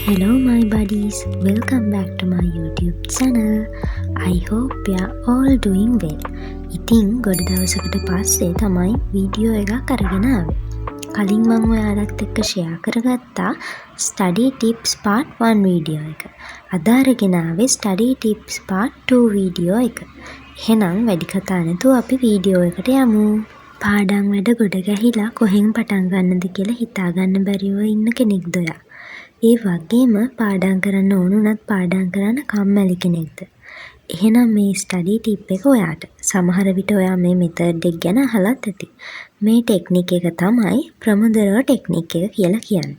Hello my buddies, welcome back to my YouTube channel. I hope you are all doing well. ඉතින් ගොඩ දවසකට පස්සේ තමයි video එකක් අරගෙන ආවේ. කලින් මම ඔයාලත් එක්ක ෂෙයා කරගත්තා study tips part 1 වීඩියෝ එක. අද අරගෙන ආවේ study tips part 2 වීඩියෝ එක. එහෙනම් වැඩි කතා නැතුව අපි වීඩියෝ එකට යමු. පාඩම් වැඩ ගොඩ ගැහිලා කොහෙන් පටන් ගන්නද කියලා හිතා ගන්න බැරිව ඉන්න කෙනෙක්ද ඔයා? ඒ වගේම පාඩම් කරන්න ඕනුනත් පාඩම් කරන්න කම්මැලි කෙනෙක්ද? එහෙනම් මේ ස්ටඩි ටිප් එක ඔයාට. සමහර විට ඔයා මේ මෙතඩ් එක ගැන අහලත් ඇති. මේ ටෙක්නික් එක තමයි ප්‍රොමොඩරෝ ටෙක්නික් එක කියලා කියන්නේ.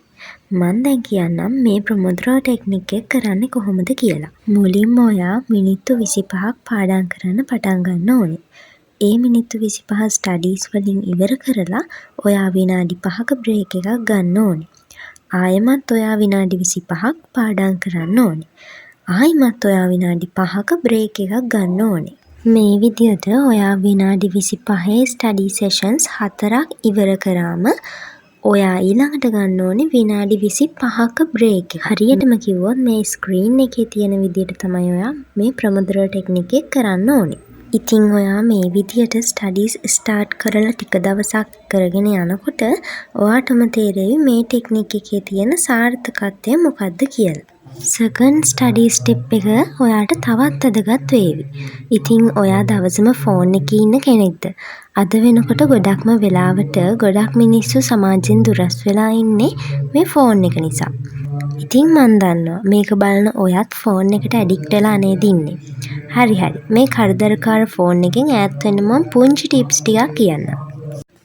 මම දැන් කියන්නම් මේ ප්‍රොමොඩරෝ ටෙක්නික් එක කරන්නේ කොහොමද කියලා. මුලින්ම ඔයා මිනිත්තු 25ක් පාඩම් කරන්න පටන් ගන්න ඕනේ. ඒ මිනිත්තු 25 ස්ටඩීස් වලින් ඉවර කරලා ඔයා විනාඩි 5ක බ්‍රේක් එකක් ගන්න ඕනේ. ආයෙමත් ඔයා විනාඩි 25ක් පාඩම් කරන්න ඕනේ. ආයෙමත් ඔයා විනාඩි 5ක බ්‍රේක් එකක් ගන්න ඕනේ. මේ විදිහට ඔයා විනාඩි 25 ස්ටඩි සෙෂන්ස් 4ක් ඉවර කරාම ඔයා ඊළඟට ගන්න ඕනේ විනාඩි 25ක බ්‍රේක් එක. හරියටම කිව්වොත් මේ ස්ක්‍රීන් එකේ තියෙන විදිහට තමයි ඔයා මේ ප්‍රොමොඩරෝ ටෙක්නික් එක කරන්න ඕනේ. ඉතින් ඔයා මේ විදිහට ස්ටඩීස් ස්ටාර්ට් කරලා ටික දවසක් කරගෙන යනකොට ඔයාටම තේරෙයි මේ ටෙක්නික් එකේ තියෙන සාර්ථකත්වය මොකක්ද කියලා. සෙකන්ඩ් ස්ටඩි ස්ටෙප් එක ඔයාට තවත් වැදගත් වේවි. ඉතින් ඔයා දවසම ෆෝන් එකේ ඉන්න කෙනෙක්ද? අද වෙනකොට ගොඩක්ම වෙලාවට ගොඩක් මිනිස්සු සමාජයෙන් දුරස් වෙලා ඉන්නේ මේ ෆෝන් එක නිසා. ඉතින් මන් දන්නවා මේක බලන ඔයත් ෆෝන් එකට ඇඩික්ට් වෙලා නේද ඉන්නේ. හරි. මේ කරදරකාර ෆෝන් එකෙන් ඈත් වෙන්න මම පුංචි ටිප්ස් ටිකක් කියන්නම්.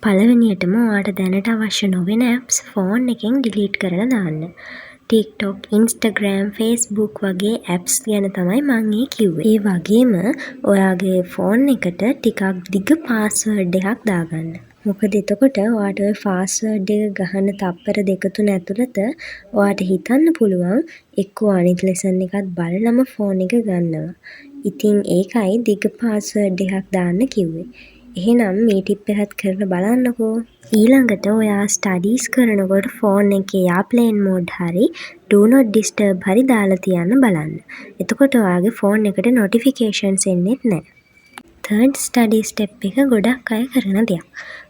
පළවෙනියටම ඔයාට දැනට අවශ්‍ය නොවන apps ෆෝන් එකෙන් delete කරලා දාන්න. TikTok, Instagram, Facebook වගේ apps ගැන තමයි මම කිව්වේ. ඒ වගේම ඔයාගේ ෆෝන් එකට ටිකක් දිග password එකක් දාගන්න. මොකද එතකොට ඔයාට ওই password එක ගහන තප්පර දෙක තුන ඇතුළත ඔයාට හිතන්න පුළුවන් එක්කෝ අනිත් lesson එකත් බලලම ෆෝන් එක ගන්නවා. ඉතින් ඒකයි දිග password එකක් දාන්න කිව්වේ. එහෙනම් මේ ටිප් එකත් කරලා බලන්නකෝ. ඊළඟට ඔයා ස්ටඩීස් කරනකොට ෆෝන් එකේ airplane mode හරි do not disturb හරි දාලා තියන්න බලන්න. එතකොට ඔයාගේ ෆෝන් එකට notifications එන්නේ නැහැ. තර්ඩ් ස්ටඩි ස්ටෙප් එක ගොඩක් අය කරන දෙයක්.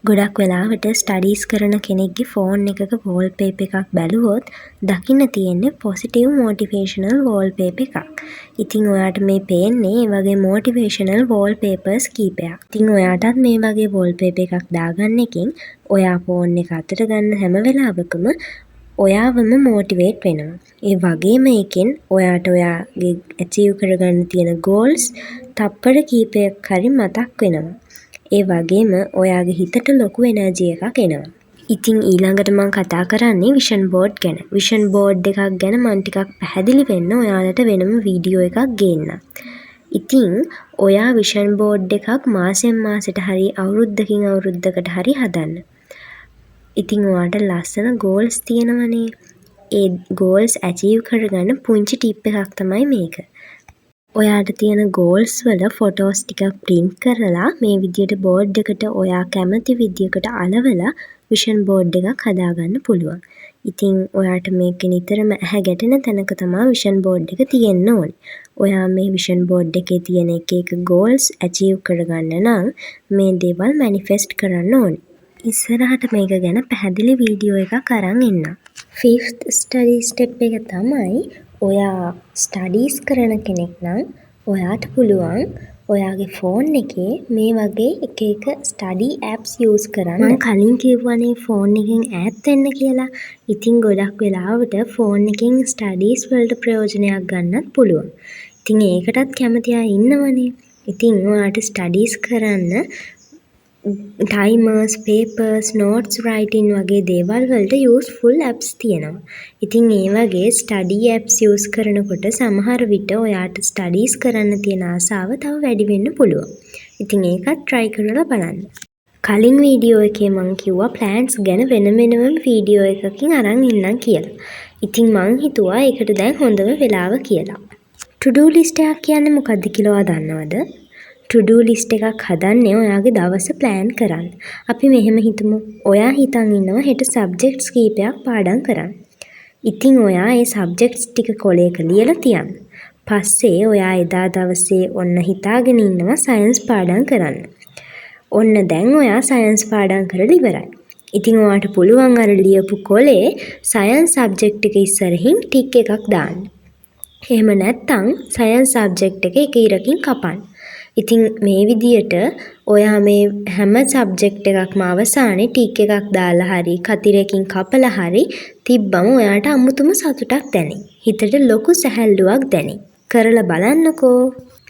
ගොඩක් වෙලාවට ස්ටඩීස් කරන කෙනෙක්ගේ ෆෝන් එකක වෝල්පේපර් එකක් බැලුවොත් දකින්න තියෙන්නේ පොසිටිව් මොටිවේෂනල් වෝල්පේපර් එකක්. ඉතින් ඔයාට මේ පේන්නේ ඒ වගේ මොටිවේෂනල් වෝල්පේපර්ස් කීපයක්. ඉතින් ඔයාටත් මේ වගේ වෝල්පේපර් එකක් දාගන්න එකෙන් ඔයා ෆෝන් එක අතට ගන්න හැම වෙලාවකම ඔයාවම මොටිවේට් වෙනවා. ඒ වගේම එකෙන් ඔයාට ඔයාගේ ඇචීව් කරගන්න තියෙන ගෝල්ස් තප්පර කීපයක් හරි මතක් වෙනවා. ඒ වගේම ඔයාගේ හිතට ලොකු එනර්ජි එකක් එනවා. ඉතින් ඊළඟට මම කතා කරන්නේ විෂන් බෝඩ් ගැන. විෂන් බෝඩ් එකක් ගැන මම ටිකක් පැහැදිලි වෙන්න ඔයාලට වෙනම වීඩියෝ එකක් ගේන්නම්. ඉතින් ඔයා විෂන් බෝඩ් එකක් මාසෙන් මාසෙට හරි අවුරුද්දකින් අවුරුද්දකට හරි හදන්න. ඉතින් ඔයාට ලස්සන ගෝල්ස් තියෙනවනේ. ඒ ගෝල්ස් ඇචීව් කරගන්න පුංචි ටිප් එකක් තමයි මේක. ඔයාට තියෙන ගෝල්ස් වල ෆොටෝස් ටිකක් print කරලා මේ විදියට බෝඩ් එකට ඔයා කැමති විදියකට අලවලා විෂන් බෝඩ් එකක් හදාගන්න පුළුවන්. ඉතින් ඔයාට මේක නිතරම ඇහැ ගැටෙන තැනක තමයි විෂන් බෝඩ් එක තියෙන්න ඕනේ. ඔයා මේ විෂන් බෝඩ් එකේ තියෙන එක එක ගෝල්ස් ඇචීව් කරගන්න නම් මේ දේවල් මැනිෆෙස්ට් කරන්න ඕනේ. ඉස්සරහට මේක ගැන පැහැදිලි වීඩියෝ එකක් අරන් එන්නම්. 5th ස්ටඩි ස්ටෙප් එක තමයි ඔයා ස්ටඩීස් කරන කෙනෙක් නම් ඔයාට පුළුවන් ඔයාගේ ෆෝන් එකේ මේ වගේ එක එක ස්ටඩි ඇප්ස් යූස් කරන්න. මම කලින් කිව්වනේ ෆෝන් එකෙන් ඈත් වෙන්න කියලා. ඉතින් ගොඩක් වෙලාවට ෆෝන් එකෙන් ස්ටඩීස් වලට ප්‍රයෝජනයක් ගන්නත් පුළුවන්. ඉතින් ඒකටත් කැමති අය ඉන්නවනේ. ඉතින් ඔයාට ස්ටඩීස් කරන්න ටයිමර්ස්, පේපර්ස්, නෝට්ස් රයිටින් වගේ දේවල් වලට යූස්ෆුල් ඇප්ස් තියෙනවා. ඉතින් ඒ වගේ ස්ටඩි ඇප්ස් යූස් කරනකොට සමහර විට ඔයාට ස්ටඩීස් කරන්න තියෙන ආසාව තව වැඩි වෙන්න පුළුවන්. ඉතින් ඒකත් try කරලා බලන්න. කලින් වීඩියෝ එකේ මම කිව්වා ප්ලෑන්ස් ගැන වෙනම වීඩියෝ එකකින් අරන් ඉන්නම් කියලා. ඉතින් මං හිතුවා ඒකට දැන් හොඳම වෙලාව කියලා. to do list එකක් කියන්නේ මොකක්ද කියලා දන්නවද? to do list එකක් හදන්නේ ඔයාගේ දවස plan කරන්න. අපි මෙහෙම හිතමු. ඔයා හිතන් ඉන්නවා හෙට subjects කීපයක් පාඩම් කරන්න. ඉතින් ඔයා ඒ සබ්ජෙක්ට්ස් ටික කොලයක ලියලා තියන්න. පස්සේ ඔයා එදා දවසේ ඔන්න හිතාගෙන ඉන්නවා සයන්ස් පාඩම් කරන්න. ඔන්න දැන් ඔයා සයන්ස් පාඩම් කරලා ඉවරයි. ඉතින් ඔයාට පුළුවන් අර ලියපු කොලේ සයන්ස් සබ්ජෙක්ට් එක ඉස්සරහින් ටික් එකක් දාන්න. එහෙම නැත්නම් සයන්ස් සබ්ජෙක්ට් එක එක ඉරකින් කපන්න. ඉතින් මේ විදියට ඔයා මේ හැම සබ්ජෙක්ට් එකක්ම අවසානයේ ටික් එකක් දාලා හරි කතිරයකින් කපලා හරි තිබ්බම ඔයාට අමුතුම සතුටක් දැනෙයි. හිතට ලොකු සැහැල්ලුවක් දැනෙයි. කරලා බලන්නකෝ.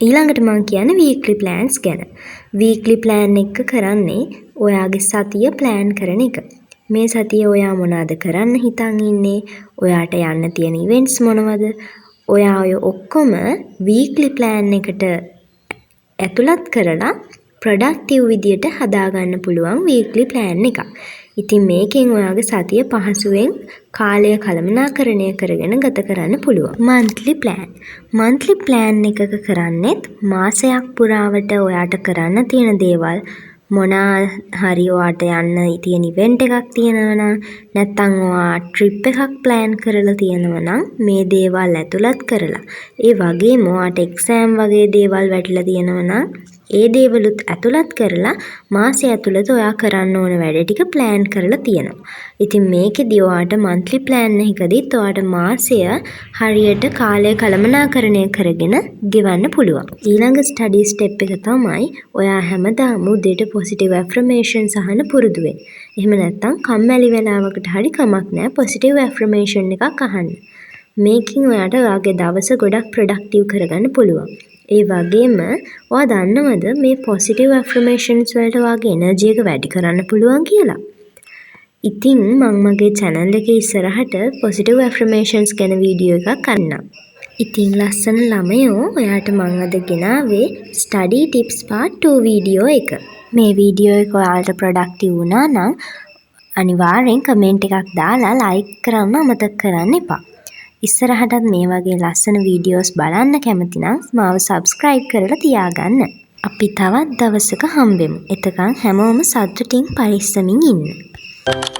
ඊළඟට මම කියන්නේ වීක්ලි ප්ලෑන්ස් ගැන. වීක්ලි ප්ලෑන් එක කරන්නේ ඔයාගේ සතිය ප්ලෑන් කරන එක. මේ සතිය ඔයා මොනවද කරන්න හිතන් ඉන්නේ? ඔයාට යන්න තියෙන ඉවෙන්ට්ස් මොනවද? ඔයා ඔය ඔක්කොම වීක්ලි ප්ලෑන් එකට ඇතුළත් කරලා ප්‍රොඩක්ටිව් විදියට හදාගන්න පුළුවන් වීක්ලි ප්ලෑන් එකක්. ඉතින් මේකෙන් ඔයාගේ සතිය පහසුවෙන් කාලය කළමනාකරණය කරගෙන ගත කරන්න පුළුවන්. මන්ත්ලි ප්ලෑන්. මන්ත්ලි ප්ලෑන් එකක කරන්නේත් මාසයක් පුරාවට ඔයාට කරන්න තියෙන දේවල් මොනවා හරි ඔයාට යන්න තියෙන ඉවෙන්ට් එකක් තියෙනවා නම් නැත්නම් ඔයා ට්‍රිප් එකක් ප්ලෑන් කරලා තියෙනවා නම් මේ දේවල් ඇතුළත් කරලා ඒ වගේම ඔයාට එක්සෑම් වගේ දේවල් වැටිලා තියෙනවා නම් ඒ දේවලුත් ඇතුළත් කරලා මාසය ඇතුළත ඔයා කරන්න ඕන වැඩ ටික ප්ලෑන් කරලා තියෙනවා. ඉතින් මේකෙදි ඔයාට මන්ත්ලි ප්ලෑන් එකකදීත් ඔයාට මාසය හරියට කාලය කළමනාකරණය කරගෙන ගෙවන්න පුළුවන්. ඊළඟ ස්ටඩි ස්ටෙප් එක තමයි ඔයා හැමදාම උදේට පොසිටිව් ඇෆර්මේෂන්ස් අහන්න පුරුදු වෙන්න. එහෙම නැත්නම් කම්මැලි වෙලාවකට හරි කමක් නැහැ පොසිටිව් ඇෆර්මේෂන් එකක් අහන්න. මේකින් ඔයාට ඔයාගේ දවස ගොඩක් ප්‍රොඩක්ටිව් කරගන්න පුළුවන්. ඒ වගේම ඔයා දන්නවද මේ පොසිටිව් ඇෆර්මේෂන්ස් වලට ඔයාගේ එනර්ජි එක වැඩි කරන්න පුළුවන් කියලා? ඉතින් මම මගේ channel එකේ ඉස්සරහට පොසිටිව් ඇෆර්මේෂන්ස් ගැන වීඩියෝ එකක් අරන්නම්. ඉතින් ලස්සන ළමයෝ ඔයාට මම අද ගෙනාවේ study tips part 2 වීඩියෝ එක. මේ වීඩියෝ එක ඔයාලට ප්‍රොඩක්ටිව් වුණා නම් අනිවාර්යෙන් කමෙන්ට් එකක් දාලා like කරන්න අමතක කරන්න එපා. ඉස්සරහටත් මේ වගේ ලස්සන වීඩියෝස් බලන්න කැමති නම් මාව subscribe කරලා තියාගන්න. අපි තවත් දවසක හම්බෙමු. එතකන් හැමෝම සතුටින් පරිස්සමින් ඉන්න.